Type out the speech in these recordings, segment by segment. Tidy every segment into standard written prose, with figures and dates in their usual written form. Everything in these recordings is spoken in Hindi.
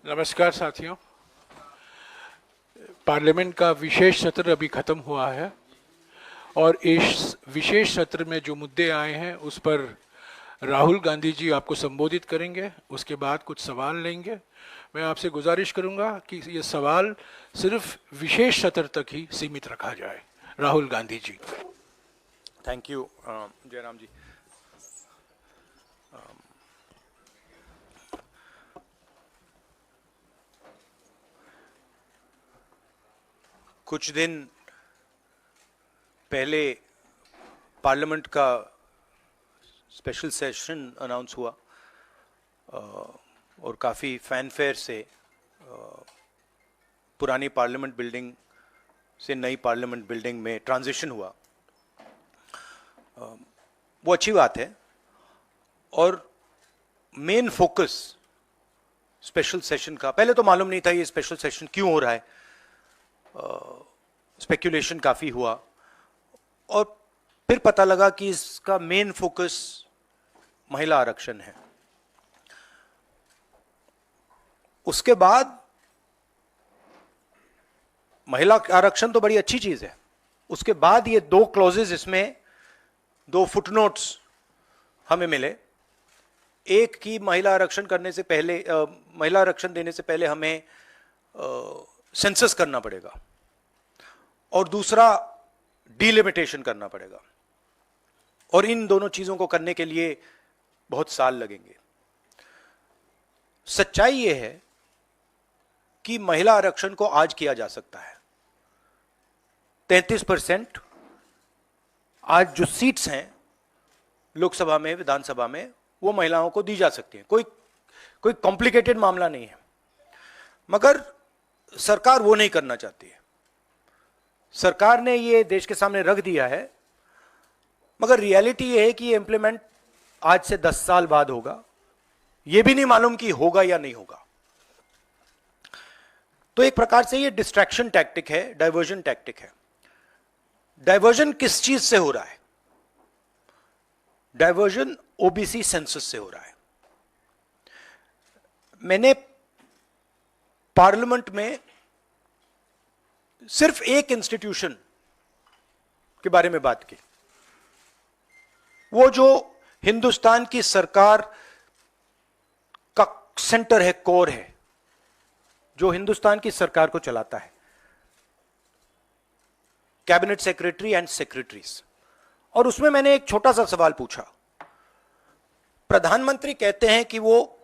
नमस्कार साथियों। पार्लियामेंट का विशेष सत्र अभी खत्म हुआ है और इस विशेष सत्र में जो मुद्दे आए हैं उस पर राहुल गांधी जी आपको संबोधित करेंगे। उसके बाद कुछ सवाल लेंगे। मैं आपसे गुजारिश करूंगा कि ये सवाल सिर्फ विशेष सत्र तक ही सीमित रखा जाए। राहुल गांधी जी। थैंक यू जयराम जी। कुछ दिन पहले पार्लियामेंट का स्पेशल सेशन अनाउंस हुआ और काफ़ी फैनफेयर से पुरानी पार्लियामेंट बिल्डिंग से नई पार्लियामेंट बिल्डिंग में ट्रांजिशन हुआ। वो अच्छी बात है और मेन फोकस स्पेशल सेशन का, पहले तो मालूम नहीं था ये स्पेशल सेशन क्यों हो रहा है, स्पेक्यूलेशन काफ़ी हुआ और फिर पता लगा कि इसका मेन फोकस महिला आरक्षण है। उसके बाद महिला आरक्षण तो बड़ी अच्छी चीज है, उसके बाद ये दो क्लॉजेज, इसमें दो फुटनोट्स हमें मिले। एक की महिला आरक्षण करने से पहले, महिला आरक्षण देने से पहले हमें सेंसस करना पड़ेगा और दूसरा डिलिमिटेशन करना पड़ेगा और इन दोनों चीजों को करने के लिए बहुत साल लगेंगे। सच्चाई यह है कि महिला आरक्षण को आज किया जा सकता है। 33% आज जो सीट्स हैं लोकसभा में, विधानसभा में, वो महिलाओं को दी जा सकती हैं। कोई कॉम्प्लिकेटेड मामला नहीं है, मगर सरकार वो नहीं करना चाहती है। सरकार ने ये देश के सामने रख दिया है, मगर रियलिटी ये है कि ये इंप्लीमेंट आज से 10 साल बाद होगा। ये भी नहीं मालूम कि होगा या नहीं होगा। तो एक प्रकार से ये डिस्ट्रैक्शन टैक्टिक है, डाइवर्जन टैक्टिक है। डाइवर्जन किस चीज से हो रहा है? डाइवर्जन ओबीसी सेंसस से हो रहा है। मैंने पार्लियामेंट में सिर्फ एक इंस्टीट्यूशन के बारे में बात की, वो जो हिंदुस्तान की सरकार का सेंटर है, कोर है, जो हिंदुस्तान की सरकार को चलाता है, कैबिनेट सेक्रेटरी एंड सेक्रेटरीज। और उसमें मैंने एक छोटा सा सवाल पूछा। प्रधानमंत्री कहते हैं कि वो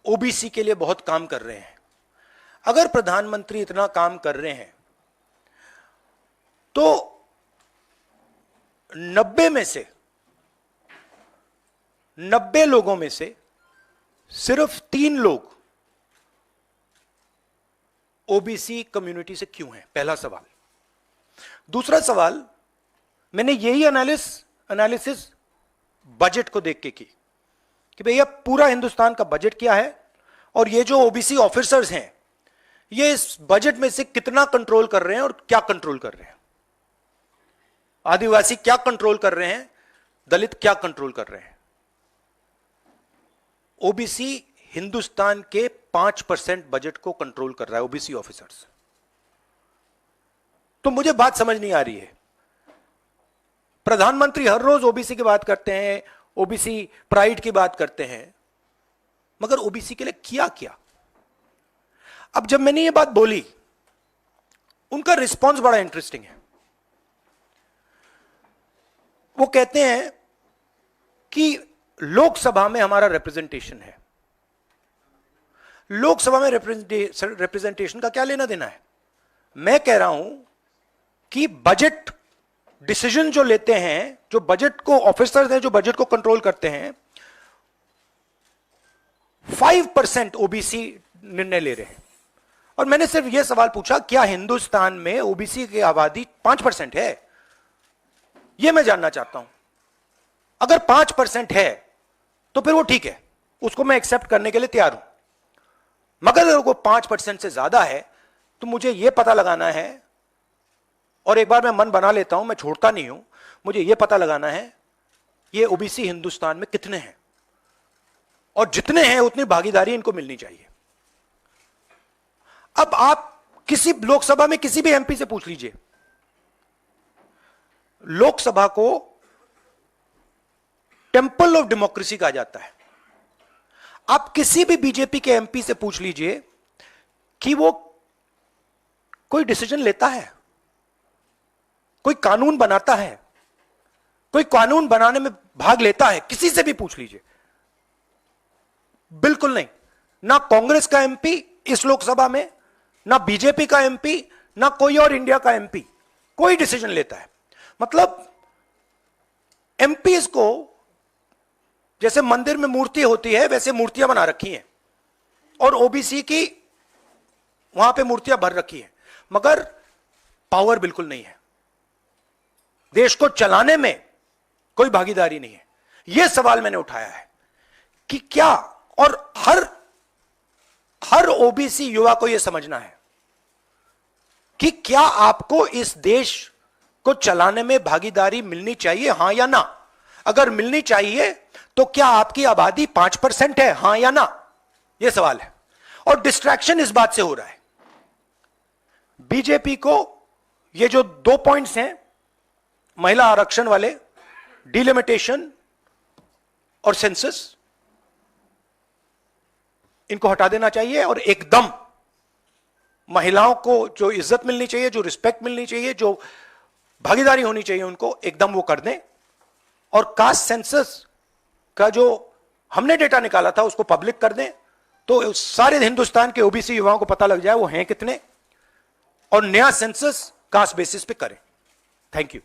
ओबीसी के लिए बहुत काम कर रहे हैं। अगर प्रधानमंत्री इतना काम कर रहे हैं तो 90 लोगों में से सिर्फ 3 लोग ओबीसी कम्युनिटी से क्यों हैं? पहला सवाल। दूसरा सवाल, मैंने यही एनालिसिस बजट को देख के की कि भैया पूरा हिंदुस्तान का बजट क्या है और ये जो ओबीसी ऑफिसर्स हैं ये इस बजट में से कितना कंट्रोल कर रहे हैं और क्या कंट्रोल कर रहे हैं। आदिवासी क्या कंट्रोल कर रहे हैं, दलित क्या कंट्रोल कर रहे हैं। ओबीसी हिंदुस्तान के 5% बजट को कंट्रोल कर रहा है, ओबीसी ऑफिसर्स। तो मुझे बात समझ नहीं आ रही है। प्रधानमंत्री हर रोज ओबीसी की बात करते हैं, ओबीसी प्राइड की बात करते हैं, मगर ओबीसी के लिए किया क्या? अब जब मैंने ये बात बोली, उनका रिस्पॉन्स बड़ा इंटरेस्टिंग है। वो कहते हैं कि लोकसभा में हमारा रिप्रेजेंटेशन है। लोकसभा में रिप्रेजेंटेशन का क्या लेना देना है? मैं कह रहा हूं कि बजट डिसीजन जो लेते हैं, जो बजट को ऑफिसर्स हैं, जो बजट को कंट्रोल करते हैं, 5% ओबीसी निर्णय ले रहे हैं। और मैंने सिर्फ यह सवाल पूछा, क्या हिंदुस्तान में ओबीसी की आबादी 5% है? यह मैं जानना चाहता हूं। अगर 5% है तो फिर वो ठीक है, उसको मैं एक्सेप्ट करने के लिए तैयार हूं। मगर अगर वो 5% से ज्यादा है तो मुझे यह पता लगाना है, और एक बार मैं मन बना लेता हूं, मैं छोड़ता नहीं हूं, मुझे यह पता लगाना है ये ओबीसी हिंदुस्तान में कितने हैं और जितने हैं उतनी भागीदारी इनको मिलनी चाहिए। अब आप किसी लोकसभा में किसी भी एमपी से पूछ लीजिए, लोकसभा को टेंपल ऑफ डेमोक्रेसी कहा जाता है। आप किसी भी बीजेपी के एमपी से पूछ लीजिए कि वो कोई डिसीजन लेता है, कोई कानून बनाता है, कोई कानून बनाने में भाग लेता है, किसी से भी पूछ लीजिए, बिल्कुल नहीं। ना कांग्रेस का एमपी इस लोकसभा में, ना बीजेपी का एमपी, ना कोई और इंडिया का एमपी कोई डिसीजन लेता है। मतलब एमपीज को जैसे मंदिर में मूर्ति होती है वैसे मूर्तियां बना रखी हैं और ओबीसी की वहां पे मूर्तियां भर रखी हैं, मगर पावर बिल्कुल नहीं है, देश को चलाने में कोई भागीदारी नहीं है। यह सवाल मैंने उठाया है कि क्या, और हर ओबीसी युवा को यह समझना है कि क्या आपको इस देश को चलाने में भागीदारी मिलनी चाहिए, हां या ना? अगर मिलनी चाहिए तो क्या आपकी आबादी 5% है, हां या ना? यह सवाल है। और डिस्ट्रैक्शन इस बात से हो रहा है, बीजेपी को ये जो 2 पॉइंट्स हैं, महिला आरक्षण वाले, डिलिमिटेशन और सेंसस, इनको हटा देना चाहिए और एकदम महिलाओं को जो इज्जत मिलनी चाहिए, जो रिस्पेक्ट मिलनी चाहिए, जो भागीदारी होनी चाहिए, उनको एकदम वो कर दें। और कास्ट सेंसस का जो हमने डेटा निकाला था उसको पब्लिक कर दें, तो सारे हिंदुस्तान के ओबीसी युवाओं को पता लग जाए वो हैं कितने, और नया सेंसस कास्ट बेसिस पे करें। Thank you.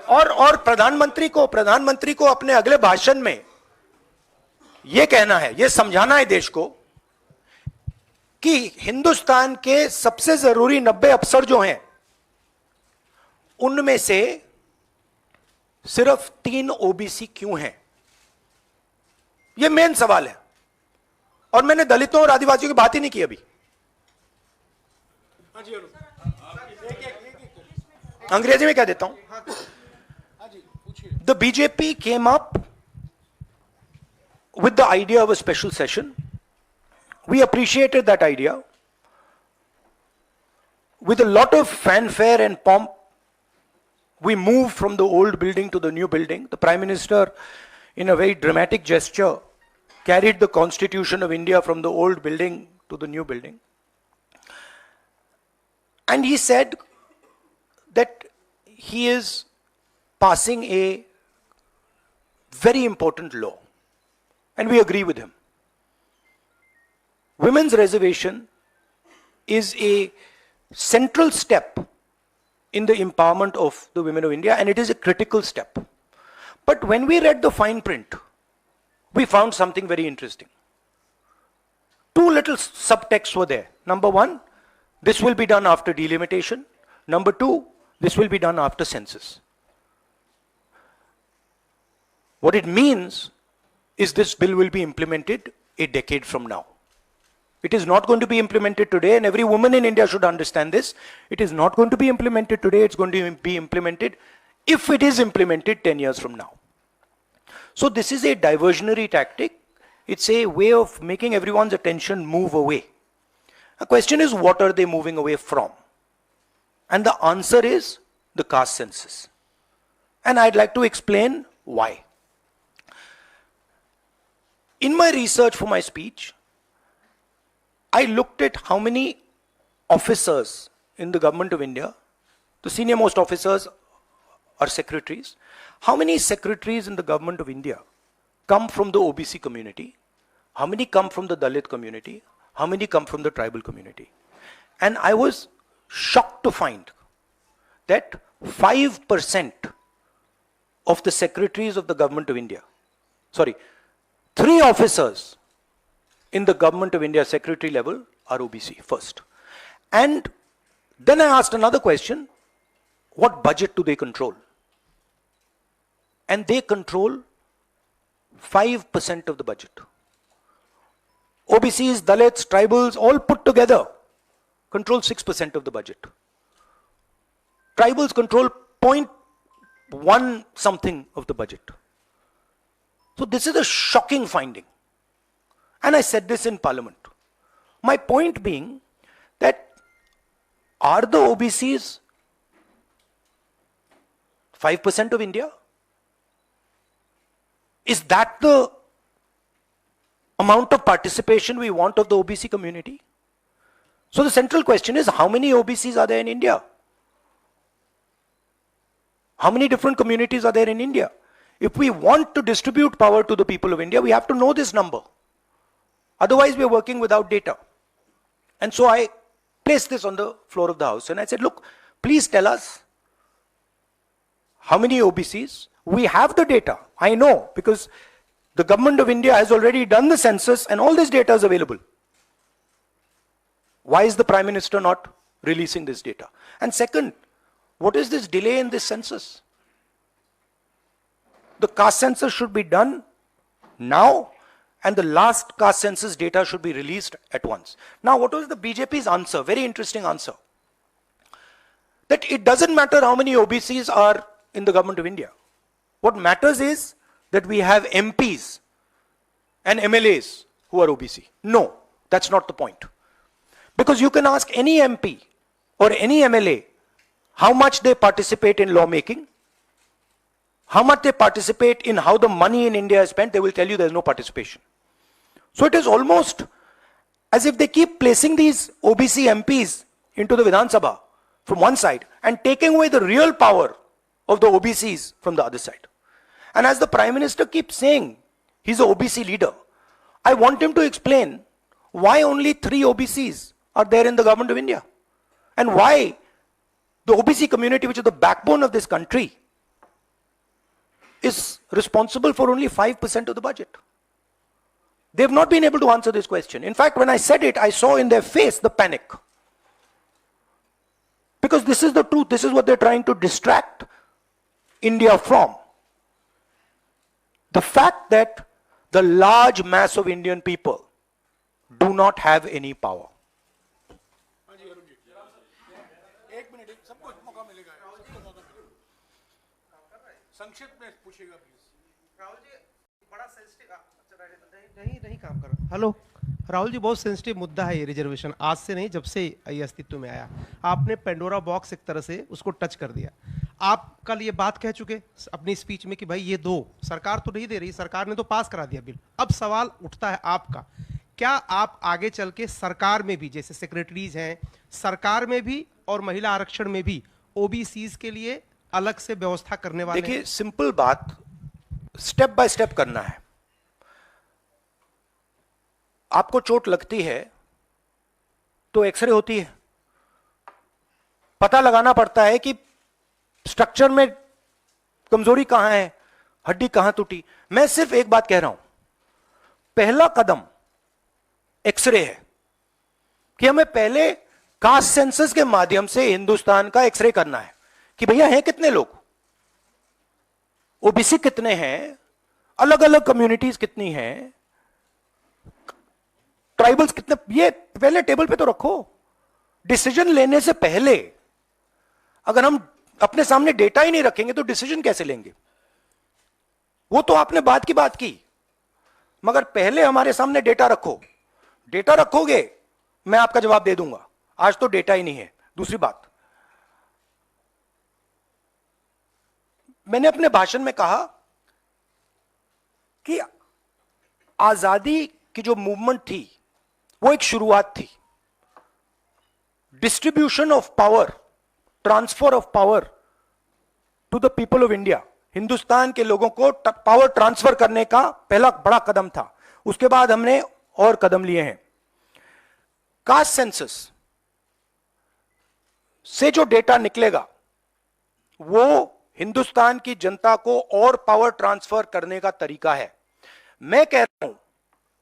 और प्रधानमंत्री को अपने अगले भाषण में यह कहना है, यह समझाना है देश को कि हिंदुस्तान के सबसे जरूरी 90 अफसर जो हैं उनमें से सिर्फ 3 ओबीसी क्यों हैं? यह मेन सवाल है। और मैंने दलितों और आदिवासियों की बात ही नहीं की अभी। अंग्रेजी में कह देता हूं। The BJP came up with the idea of a special session. We appreciated that idea. With a lot of fanfare and pomp, we moved from the old building to the new building. The Prime Minister, in a very dramatic gesture, carried the Constitution of India from the old building to the new building. And he said that he is passing a very important law. And we agree with him. Women's reservation is a central step in the empowerment of the women of India, and it is a critical step. But when we read the fine print, we found something very interesting. 2 little subtexts were there. Number 1, this will be done after delimitation. Number 2, this will be done after census. What it means is this bill will be implemented a decade from now. It is not going to be implemented today, and every woman in India should understand this. It is not going to be implemented today, it's going to be implemented, if it is implemented, 10 years from now. So this is a diversionary tactic. It's a way of making everyone's attention move away. The question is, what are they moving away from? And the answer is the caste census. And I'd like to explain why. In my research for my speech, I looked at how many officers in the government of India, the senior most officers are secretaries, how many secretaries in the government of India come from the OBC community, how many come from the Dalit community, how many come from the tribal community. And I was shocked to find that 5% of the secretaries of the government of India, 3 officers in the government of India secretary level are OBC first. And then I asked another question, what budget do they control? And they control 5% of the budget. OBCs, Dalits, tribals, all put together control 6% of the budget. Tribals control 0.1 something of the budget. So this is a shocking finding. And I said this in Parliament. My point being that are the OBCs 5% of India? Is that the amount of participation we want of the OBC community? So the central question is, how many OBCs are there in India? How many different communities are there in India? If we want to distribute power to the people of India, we have to know this number. Otherwise, we are working without data. And so I placed this on the floor of the House and I said, look, please tell us how many OBCs. We have the data. I know, because the government of India has already done the census and all this data is available. Why is the Prime Minister not releasing this data? And second, what is this delay in this census? The caste census should be done now, and the last caste census data should be released at once. Now, what was the BJP's answer? Very interesting answer. That it doesn't matter how many OBCs are in the government of India. What matters is that we have MPs and MLAs who are OBC. No, that's not the point. Because you can ask any MP or any MLA how much they participate in lawmaking, how much they participate in how the money in India is spent, they will tell you there's no participation. So it is almost as if they keep placing these OBC MPs into the Vidhan Sabha from one side and taking away the real power of the OBCs from the other side. And as the Prime Minister keeps saying, he's an OBC leader, I want him to explain why only 3 OBCs are there in the government of India. And why the OBC community, which is the backbone of this country, is responsible for only 5% of the budget. They've not been able to answer this question. In fact, when I said it, I saw in their face the panic. Because this is the truth. This is what they're trying to distract India from. The fact that the large mass of Indian people do not have any power. नहीं काम कर रहा। हेलो राहुल जी, बहुत सेंसिटिव मुद्दा है ये रिजर्वेशन। आज से नहीं, जब से ये अस्तित्व में आया, आपने पेंडोरा बॉक्स एक तरह से उसको टच कर दिया। आप कल ये बात कह चुके अपनी स्पीच में कि भाई ये दो, सरकार तो नहीं दे रही, सरकार ने तो पास करा दिया बिल। अब सवाल उठता है आपका, क्या आप आगे चल के सरकार में भी, जैसे सेक्रेटरीज हैं, सरकार में भी और महिला आरक्षण में भी ओबीसीज के लिए अलग से व्यवस्था करने वाले? देखिए, सिंपल बात, स्टेप बाय स्टेप करना है। आपको चोट लगती है तो एक्सरे होती है, पता लगाना पड़ता है कि स्ट्रक्चर में कमजोरी कहां है, हड्डी कहां टूटी। मैं सिर्फ एक बात कह रहा हूं, पहला कदम एक्सरे है कि हमें पहले कास्ट सेंसस के माध्यम से हिंदुस्तान का एक्सरे करना है कि भैया हैं कितने लोग, ओबीसी कितने हैं, अलग अलग कम्युनिटीज कितनी हैं, ट्राइबल्स कितने, ये पहले टेबल पे तो रखो। डिसीजन लेने से पहले अगर हम अपने सामने डेटा ही नहीं रखेंगे तो डिसीजन कैसे लेंगे? वो तो आपने बात की बात की, मगर पहले हमारे सामने डेटा रखो। डेटा रखोगे, मैं आपका जवाब दे दूंगा। आज तो डेटा ही नहीं है। दूसरी बात, मैंने अपने भाषण में कहा कि आजादी की जो मूवमेंट थी वो एक शुरुआत थी। Distribution of power, transfer of power to the people of India, Hindustan के लोगों को पावर ट्रांसफर करने का पहला बड़ा कदम था। उसके बाद हमने और कदम लिए हैं। कास्ट सेंसस से जो डेटा निकलेगा वो हिंदुस्तान की जनता को और पावर ट्रांसफर करने का तरीका है। मैं कह रहा हूं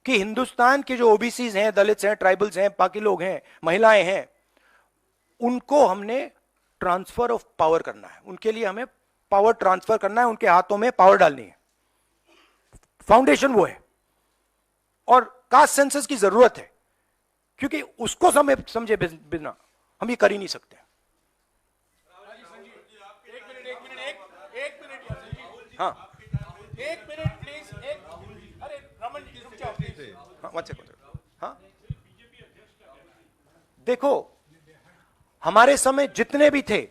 कि हिंदुस्तान के जो ओबीसीज हैं, दलित्स हैं, ट्राइबल्स हैं, बाकी लोग हैं, महिलाएं हैं, उनको हमने ट्रांसफर ऑफ पावर करना है। उनके लिए हमें पावर ट्रांसफर करना है, उनके हाथों में पावर डालनी है। फाउंडेशन वो है, और कास्ट सेंसस की जरूरत है, क्योंकि उसको समझे बिना हम ये कर ही नहीं सकते। हाँ, एक मिनट प्लीज, अरे रमन जी रुक जाओ प्लीज। हाँ, वन सेकंड। हाँ, देखो, हमारे समय जितने भी थे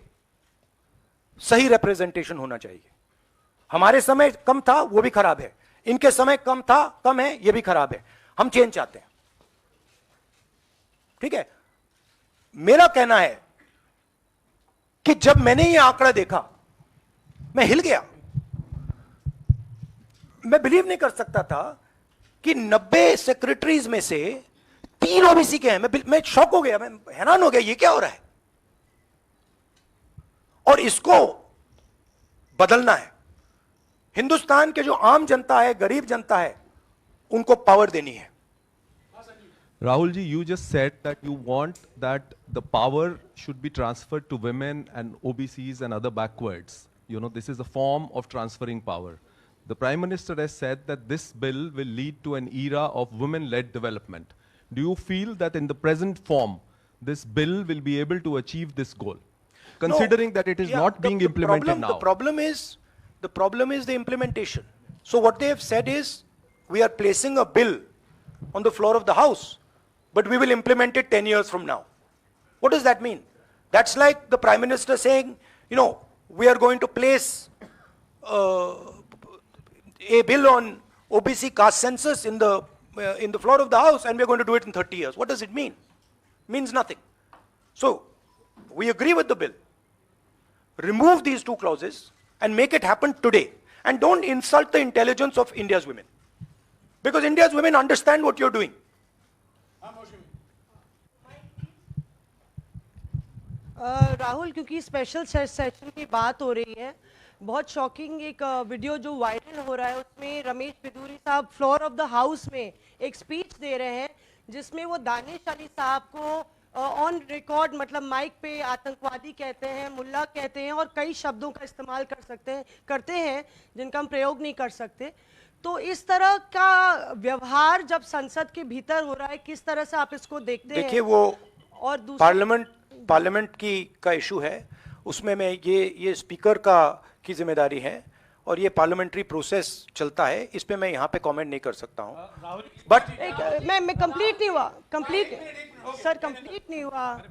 सही रिप्रेजेंटेशन होना चाहिए। हमारे समय कम था, वो भी खराब है। इनके समय कम था, कम है, ये भी खराब है। हम चेंज चाहते हैं, ठीक है। मेरा कहना है कि जब मैंने ये आंकड़ा देखा मैं हिल गया। मैं बिलीव नहीं कर सकता था कि 90 सेक्रेटरीज में से 3 ओबीसी के हैं। मैं शॉक हो गया, मैं हैरान हो गया, ये क्या हो रहा है। और इसको बदलना है। हिंदुस्तान के जो आम जनता है, गरीब जनता है, उनको पावर देनी है। Rahul ji, you just said that you want that the power should be transferred to women and OBCs and other backwards. You know, this is a form of transferring power. The Prime Minister has said that this bill will lead to an era of women-led development. Do you feel that in the present form, this bill will be able to achieve this goal? Considering that it is Yeah, not being implemented now. The problem is the implementation. So what they have said is, we are placing a bill on the floor of the House, but we will implement it 10 years from now. What does that mean? That's like the Prime Minister saying, you know, we are going to place a bill on OBC caste census in the floor of the House, and we are going to do it in 30 years. What does it mean? Means nothing. So we agree with the bill. Remove these 2 clauses and make it happen today. And don't insult the intelligence of India's women. Because India's women understand what you're doing. Rahul, क्योंकि स्पेशल सेशन की बात हो रही है, बहुत शॉकिंग एक वीडियो जो वायरल हो रहा है, उसमें रमेश बिदूरी साहब फ्लोर ऑफ द हाउस में एक स्पीच दे रहे हैं, जिसमें वो दानिश अली साहब को ऑन रिकॉर्ड, मतलब माइक पे आतंकवादी कहते हैं, मुल्ला कहते हैं, और कई शब्दों का इस्तेमाल करते हैं जिनका हम प्रयोग नहीं कर सकते। तो इस तरह का व्यवहार जब संसद के भीतर हो रहा है, किस तरह से आप इसको देखते हैं? देखिए, वो और पार्लियामेंट का इशू है, उसमें मैं ये स्पीकर की जिम्मेदारी है, और ये पार्लियामेंट्री प्रोसेस चलता है, इस पे मैं यहाँ पे कमेंट नहीं कर सकता हूँ। बट मैं कंप्लीट नहीं हुआ, कंप्लीट नहीं हुआ।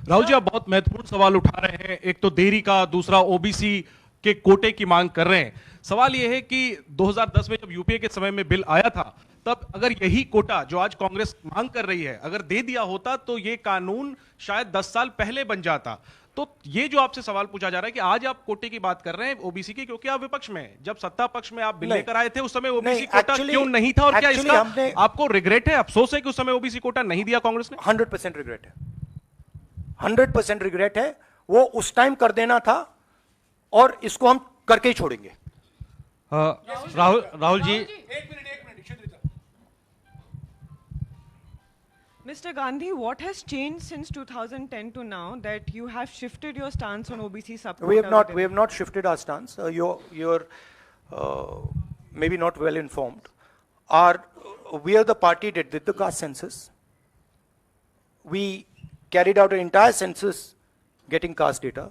राहुल जी, आप बहुत महत्वपूर्ण सवाल उठा रहे हैं। एक तो देरी का, दूसरा ओबीसी के कोटे की मांग कर रहे हैं। सवाल यह है कि 2010 में जब यूपीए के समय में बिल आया था, तब अगर यही कोटा जो आज कांग्रेस मांग कर रही है अगर दे दिया होता तो ये कानून शायद 10 साल पहले बन जाता। तो ये जो आपसे सवाल पूछा जा रहा है कि आज आप कोटे की बात कर रहे हैं ओबीसी की, क्योंकि आप विपक्ष में हैं। जब सत्ता पक्ष में आप बिल लेकर आए थे उस समय ओबीसी कोटा क्यों नहीं था, और क्या इसका आपको रिग्रेट है, अफसोस है कि उस समय ओबीसी कोटा नहीं दिया कांग्रेस ने? 100% रिग्रेट है, 100% रिग्रेट है। वो उस टाइम कर देना था, और इसको हम करके ही छोड़ेंगे। राहुल जी, एक minute Mr. Gandhi, what has changed since 2010 to now that you have shifted your stance on OBC subquota? We have not shifted our stance. You're maybe not well informed. We are the party that did the caste census. We carried out an entire census getting caste data.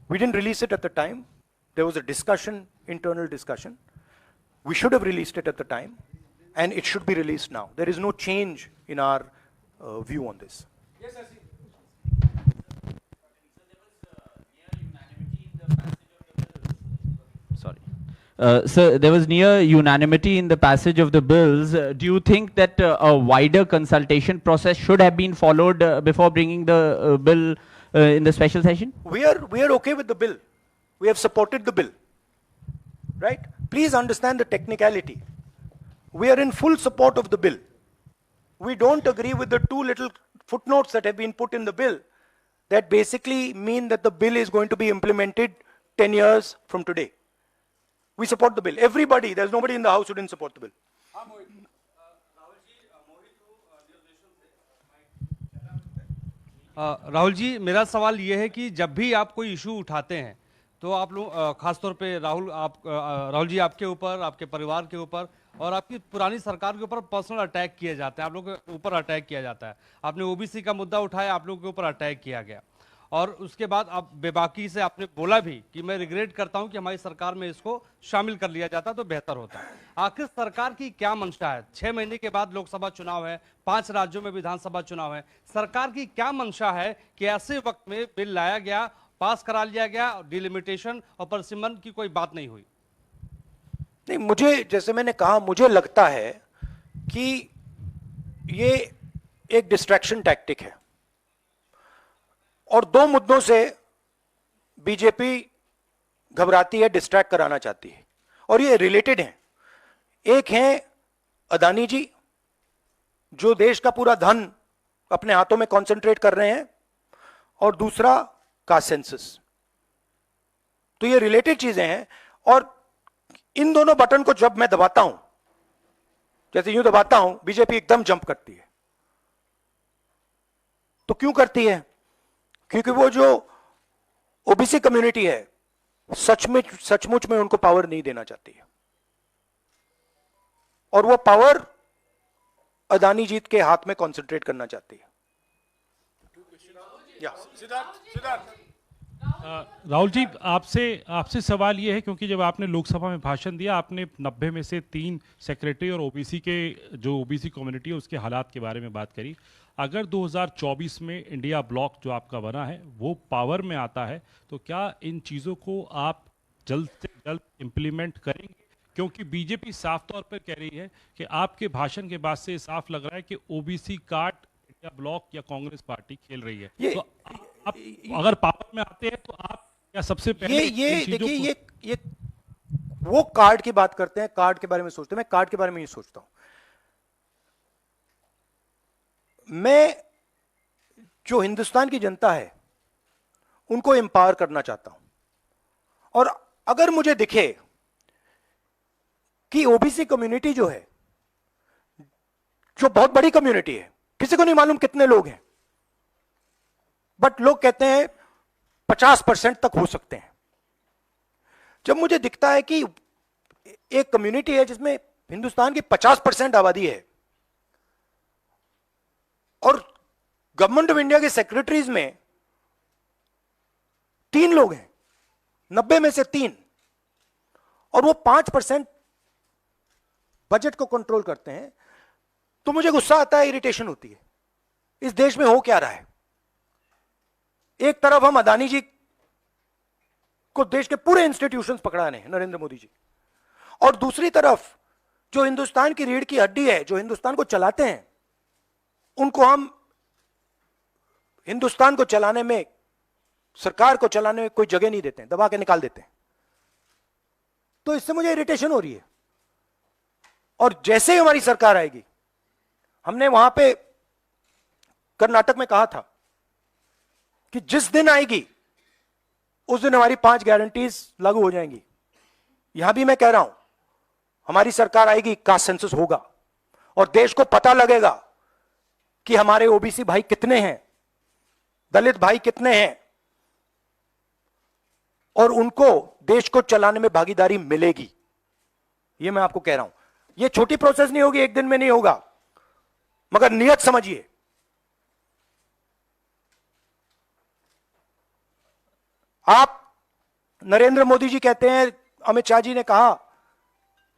We didn't release it at the time. There was a discussion, internal discussion. We should have released it at the time, and it should be released now. There is no change in our view on this. Yes, sir. Sir, there was near unanimity in the passage of the bills. Do you think that a wider consultation process should have been followed before bringing the bill in the special session? We are okay with the bill. We have supported the bill. Right? Please understand the technicality. We are in full support of the bill. We don't agree with the two little footnotes that have been put in the bill that basically mean that the bill is going to be implemented 10 years from today. We support the bill. Everybody, there's nobody in the house who didn't support the bill. Rahul ji, मेरा सवाल ये है कि जब भी आप कोई इशू उठाते हैं तो आप लोग खासतौर पे राहुल जी, आपके ऊपर, आपके परिवार के ऊपर और आपकी पुरानी सरकार के ऊपर पर्सनल अटैक किए जाते हैं, आप लोगों के ऊपर अटैक किया जाता है। आपने ओबीसी का मुद्दा उठाया, आप लोगों के ऊपर अटैक किया गया। और उसके बाद अब बेबाकी से आपने बोला भी कि मैं रिग्रेट करता हूं कि हमारी सरकार में इसको शामिल कर लिया जाता तो बेहतर होता। आखिर सरकार की क्या मंशा है? 6 महीने के बाद लोकसभा चुनाव है, 5 राज्यों में विधानसभा चुनाव है, सरकार की क्या मंशा है कि ऐसे वक्त में बिल लाया गया, पास करा लिया गया, डिलिमिटेशन और परसिमन की कोई बात नहीं हुई? नहीं, मुझे, जैसे मैंने कहा, मुझे लगता है कि ये एक डिस्ट्रैक्शन टैक्टिक है और 2 मुद्दों से बीजेपी घबराती है, डिस्ट्रैक्ट कराना चाहती है और ये रिलेटेड हैं। एक है अदानी जी, जो देश का पूरा धन अपने हाथों में कंसंट्रेट कर रहे हैं, और दूसरा कास्ट सेंसस। तो ये रिलेटेड चीजें हैं और इन दोनों बटन को जब मैं दबाता हूं, जैसे यूं दबाता हूं, बीजेपी एकदम जंप करती है। तो क्यों करती है? क्योंकि वो जो ओबीसी कम्युनिटी है, सचमुच में उनको पावर नहीं देना चाहती है और वो पावर अदानी जी के हाथ में कंसंट्रेट करना चाहती है। राहुल जी, आपसे सवाल ये है, क्योंकि जब आपने लोकसभा में भाषण दिया, आपने 90 में से 3 सेक्रेटरी और ओबीसी के, जो ओबीसी कम्युनिटी है उसके हालात के बारे में बात करी। अगर 2024 में इंडिया ब्लॉक जो आपका बना है वो पावर में आता है, तो क्या इन चीज़ों को आप जल्द से जल्द इम्प्लीमेंट करेंगे? क्योंकि बीजेपी साफ तौर पर कह रही है कि आपके भाषण के बाद से साफ लग रहा है कि ओबीसी कार्ड इंडिया ब्लॉक या कांग्रेस पार्टी खेल रही है। तो आप अगर पावर में आते हैं तो आप क्या सबसे पहले ये देखिए, ये वो कार्ड की बात करते हैं, कार्ड के बारे में सोचते हैं। मैं कार्ड के बारे में ये सोचता हूं, मैं जो हिंदुस्तान की जनता है उनको एम्पावर करना चाहता हूं और अगर मुझे दिखे कि ओबीसी कम्युनिटी जो है, जो बहुत बड़ी कम्युनिटी है, किसी को नहीं मालूम कितने लोग हैं, बट लोग कहते हैं 50% तक हो सकते हैं। जब मुझे दिखता है कि एक कम्युनिटी है जिसमें हिंदुस्तान की 50% आबादी है और गवर्नमेंट ऑफ इंडिया के सेक्रेटरीज में 3 लोग हैं, 90 में से 3, और वो 5% बजट को कंट्रोल करते हैं, तो मुझे गुस्सा आता है, इरिटेशन होती है। इस देश में हो क्या रहा है? एक तरफ हम अदानी जी को देश के पूरे इंस्टीट्यूशंस पकड़ाने हैं, नरेंद्र मोदी जी, और दूसरी तरफ जो हिंदुस्तान की रीढ़ की हड्डी है, जो हिंदुस्तान को चलाते हैं, उनको हम हिंदुस्तान को चलाने में, सरकार को चलाने में कोई जगह नहीं देते हैं, दबा के निकाल देते हैं। तो इससे मुझे इरिटेशन हो रही है और जैसे ही हमारी सरकार आएगी, हमने वहां पे कर्नाटक में कहा था कि जिस दिन आएगी उस दिन हमारी 5 गारंटीज लागू हो जाएंगी। यहां भी मैं कह रहा हूं, हमारी सरकार आएगी, कास्ट सेंसस होगा और देश को पता लगेगा कि हमारे ओबीसी भाई कितने हैं, दलित भाई कितने हैं, और उनको देश को चलाने में भागीदारी मिलेगी। यह मैं आपको कह रहा हूं। यह छोटी प्रोसेस नहीं होगी, एक दिन में नहीं होगा, मगर नियत समझिए। आप, नरेंद्र मोदी जी कहते हैं, अमित शाह जी ने कहा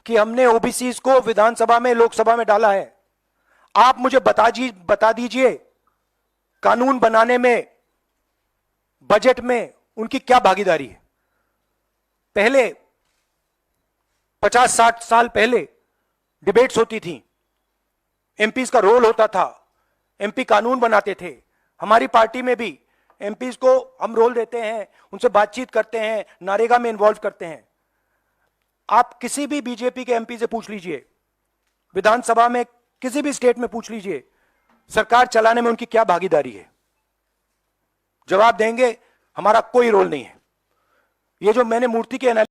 कि हमने ओबीसी को विधानसभा में, लोकसभा में डाला है। आप मुझे बता दीजिए कानून बनाने में, बजट में उनकी क्या भागीदारी है। पहले 50-60 साल पहले डिबेट्स होती थी, एमपीज का रोल होता था, एमपी कानून बनाते थे। हमारी पार्टी में भी एमपीज को हम रोल देते हैं, उनसे बातचीत करते हैं, नारेगा में इन्वॉल्व करते हैं। आप किसी भी बीजेपी के एमपी से पूछ लीजिए, विधानसभा में किसी भी स्टेट में पूछ लीजिए, सरकार चलाने में उनकी क्या भागीदारी है। जवाब देंगे हमारा कोई रोल नहीं है। ये जो मैंने मूर्ति के